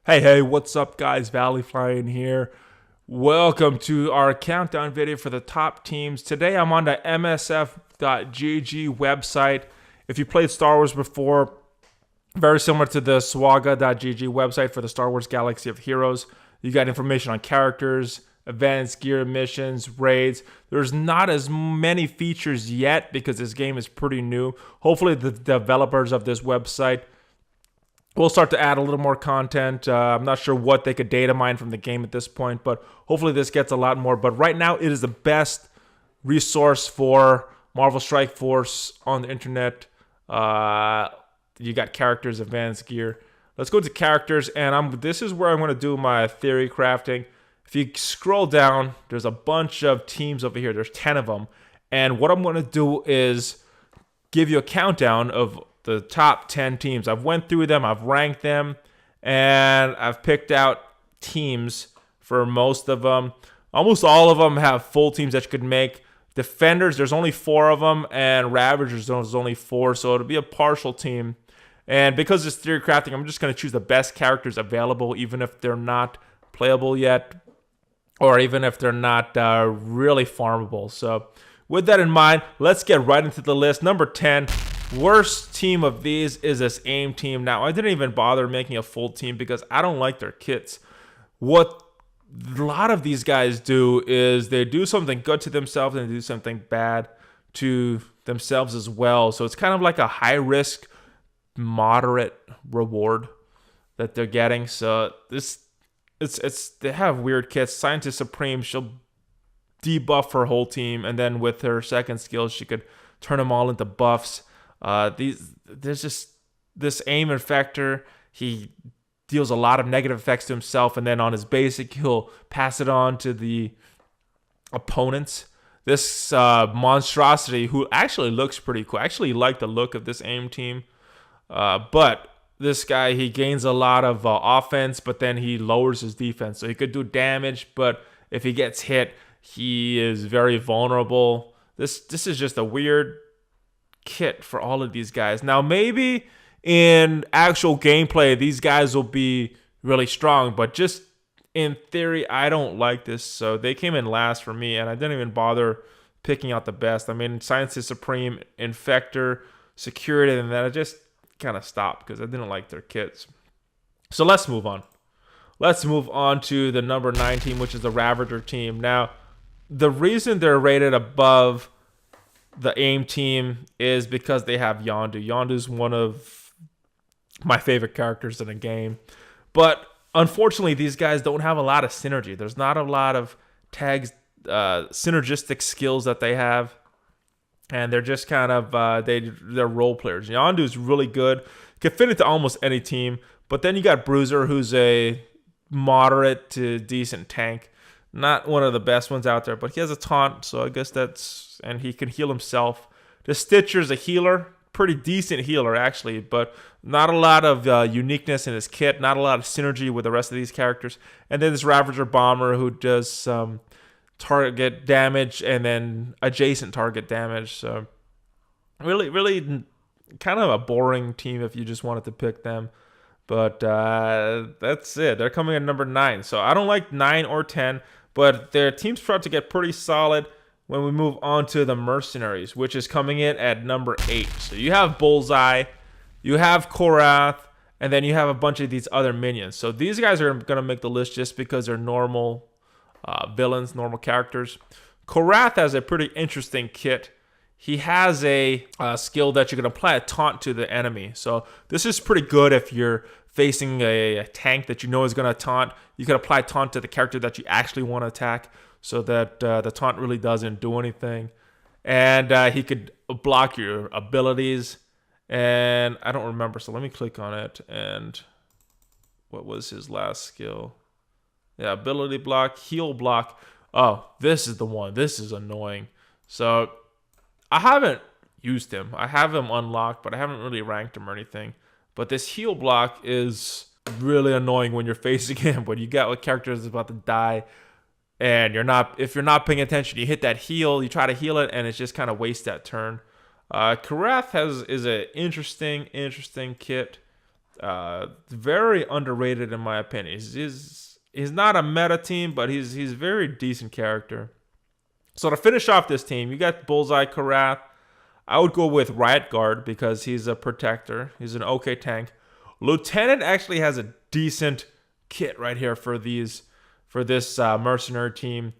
Hey, what's up, guys? Valley Flying here. Welcome to our countdown video for the top teams. Today I'm on the msf.gg website. If you played Star Wars before, very similar to the swaga.gg website for the Star Wars Galaxy of Heroes. You got information on characters, events, gear, missions, raids. There's not as many features yet because this game is pretty new. Hopefully the developers of this website we'll start to add a little more content. I'm not sure what they could data mine from the game at this point, but hopefully this gets a lot more. But right now, it is the best resource for Marvel Strike Force on the internet. You got characters, events, gear. Let's go to characters, and this is where I'm going to do my theory crafting. If you scroll down, there's a bunch of teams over here. There's 10 of them. And what I'm going to do is give you a countdown of the top 10 teams. I've went through them, I've ranked them, and I've picked out teams for most of them. Almost all of them have full teams that you could make. Defenders, there's only 4 of them, and Ravagers, there's only 4, so it'll be a partial team. And because it's theory crafting, I'm just going to choose the best characters available, even if they're not playable yet, or even if they're not really farmable. So with that in mind, let's get right into the list. Number 10. Worst team of these is this AIM team. Now, I didn't even bother making a full team because I don't like their kits. What a lot of these guys do is they do something good to themselves and they do something bad to themselves as well. So it's kind of like a high risk, moderate reward that they're getting. So they have weird kits. Scientist Supreme, she'll debuff her whole team, and then with her second skill, she could turn them all into buffs. There's just this aim infector. He deals a lot of negative effects to himself, and then on his basic, he'll pass it on to the opponents. This monstrosity, who actually looks pretty cool. I actually like the look of this aim team, but this guy, he gains a lot of offense, but then he lowers his defense, so he could do damage, but if he gets hit, he is very vulnerable. This is just a weird kit for all of these guys. Now, maybe in actual gameplay, these guys will be really strong, but just in theory, I don't like this. So they came in last for me, and I didn't even bother picking out the best. I mean, Scientist Supreme, Infector, Security, and then I just kind of stopped because I didn't like their kits. So let's move on. Let's move on to the number 9 team, which is the Ravager Team. Now, the reason they're rated above the AIM team is because they have Yondu. Yondu's one of my favorite characters in the game. But unfortunately, these guys don't have a lot of synergy. There's not a lot of tags, synergistic skills that they have. And they're just kind of, they're role players. Yondu's really good. Can fit into almost any team. But then you got Bruiser, who's a moderate to decent tank. Not one of the best ones out there, but he has a taunt, so I guess and he can heal himself. The Stitcher's a healer, pretty decent healer actually, but not a lot of uniqueness in his kit, not a lot of synergy with the rest of these characters. And then this Ravager Bomber who does some target damage and then adjacent target damage. So really kind of a boring team if you just wanted to pick them. But that's it. They're coming at number 9. So I don't like 9 or 10. But their teams start to get pretty solid when we move on to the Mercenaries, which is coming in at number 8. So you have Bullseye, you have Korath, and then you have a bunch of these other minions. So these guys are going to make the list just because they're normal villains, normal characters. Korath has a pretty interesting kit. He has a skill that you can apply a taunt to the enemy. So this is pretty good if you're facing a tank that you know is going to taunt. You can apply taunt to the character that you actually want to attack so that the taunt really doesn't do anything. And he could block your abilities. And I don't remember, so let me click on it. And what was his last skill? Yeah, ability block, heal block. Oh, this is the one. This is annoying. So I haven't used him. I have him unlocked, but I haven't really ranked him or anything. But this heal block is really annoying when you're facing him. When you got a character that's about to die, and if you're not paying attention, you hit that heal, you try to heal it, and it's just kind of waste that turn. Korath is an interesting kit. Very underrated in my opinion. He's not a meta team, but he's very decent character. So to finish off this team, you got Bullseye, Korath. I would go with Riot Guard because he's a protector. He's an okay tank. Lieutenant actually has a decent kit right here for this mercenary team.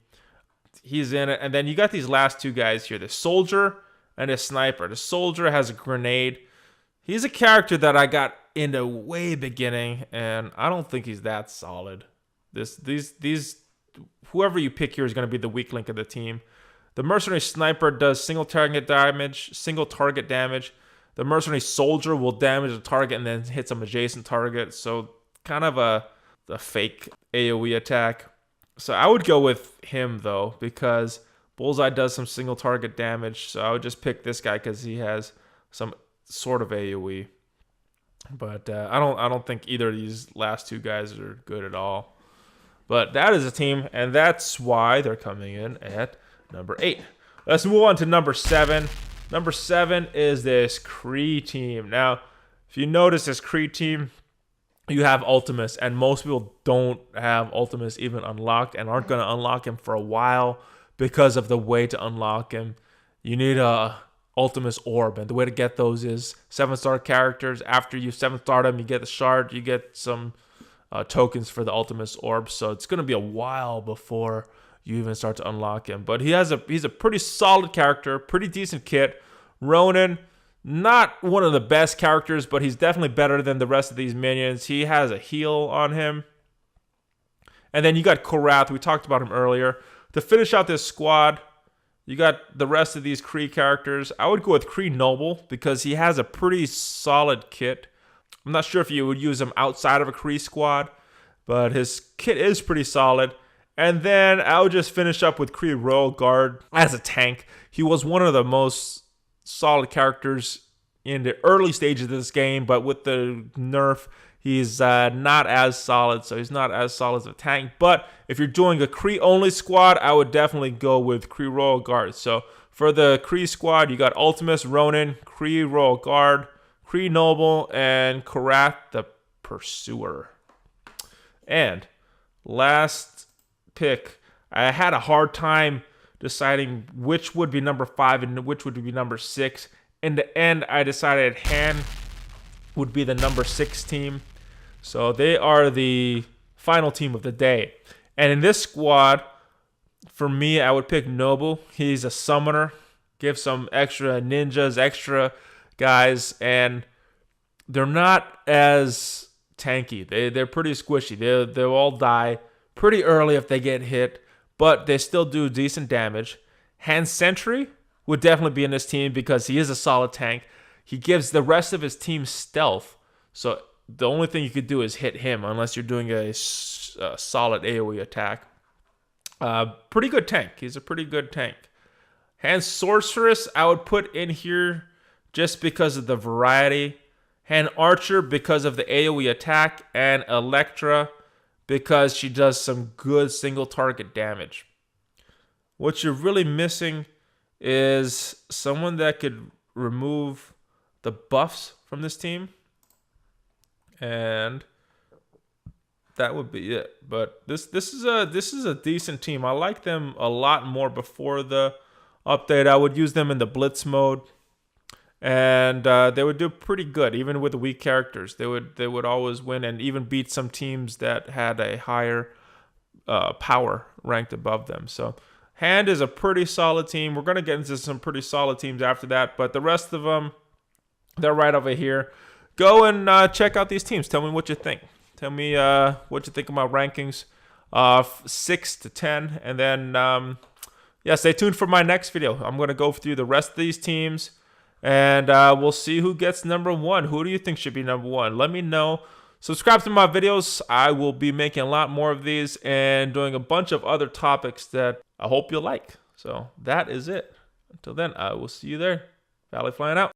He's in it. And then you got these last two guys here, the soldier and a sniper. The soldier has a grenade. He's a character that I got into way beginning, and I don't think he's that solid. Whoever you pick here is going to be the weak link of the team. The mercenary sniper does single target damage. The mercenary soldier will damage the target and then hit some adjacent target. So kind of a fake AoE attack. So I would go with him though, because Bullseye does some single target damage. So I would just pick this guy because he has some sort of AoE. But I don't think either of these last two guys are good at all. But that is a team, and that's why they're coming in at number 8. Let's move on to number 7. Number 7 is this Kree team. Now, if you notice this Kree team, you have Ultimus, and most people don't have Ultimus even unlocked and aren't going to unlock him for a while because of the way to unlock him. You need a Ultimus orb, and the way to get those is 7-star characters. After you 7-star them, you get the shard, you get some tokens for the Ultimus orb, so it's going to be a while before you even start to unlock him. But he's a pretty solid character, pretty decent kit. Ronin, not one of the best characters, but he's definitely better than the rest of these minions. He has a heal on him. And then you got Korath. We talked about him earlier. To finish out this squad, you got the rest of these Kree characters. I would go with Kree Noble because he has a pretty solid kit. I'm not sure if you would use him outside of a Kree squad, but his kit is pretty solid. And then I would just finish up with Kree Royal Guard as a tank. He was one of the most solid characters in the early stages of this game, but with the nerf, he's not as solid, so he's not as solid as a tank. But if you're doing a Kree-only squad, I would definitely go with Kree Royal Guard. So for the Kree squad, you got Ultimus, Ronin, Kree Royal Guard, Kree Noble, and Korath the Pursuer. And last pick, I had a hard time deciding which would be number 5 and which would be number 6. In the end, I decided Han would be the number 6 team. So they are the final team of the day. And in this squad, for me, I would pick Noble. He's a summoner. Give some extra ninjas, extra guys, and they're not as tanky. They're pretty squishy. They'll all die pretty early if they get hit, but they still do decent damage. Han Sentry would definitely be in this team because he is a solid tank. He gives the rest of his team stealth, so the only thing you could do is hit him unless you're doing a solid AoE attack. Pretty good tank. He's a pretty good tank. Han Sorceress I would put in here just because of the variety. Han Archer because of the AoE attack, and Electra because she does some good single target damage. What you're really missing is someone that could remove the buffs from this team, and that would be it. But this is a decent team. I like them a lot more before the update. I would use them in the blitz mode, and they would do pretty good even with the weak characters. They would always win and even beat some teams that had a higher power ranked above them. So Hand is a pretty solid team. We're going to get into some pretty solid teams after that, but the rest of them, they're right over here. Go and check out these teams. Tell me what you think. Tell me what you think about rankings 6 to 10. And then, yeah, stay tuned for my next video. I'm going to go through the rest of these teams, and we'll see who gets number 1. Who do you think should be number 1? Let me know. Subscribe to my videos. I will be making a lot more of these and doing a bunch of other topics that I hope you'll like. So that is it. Until then, I will see you there. Valley flying out.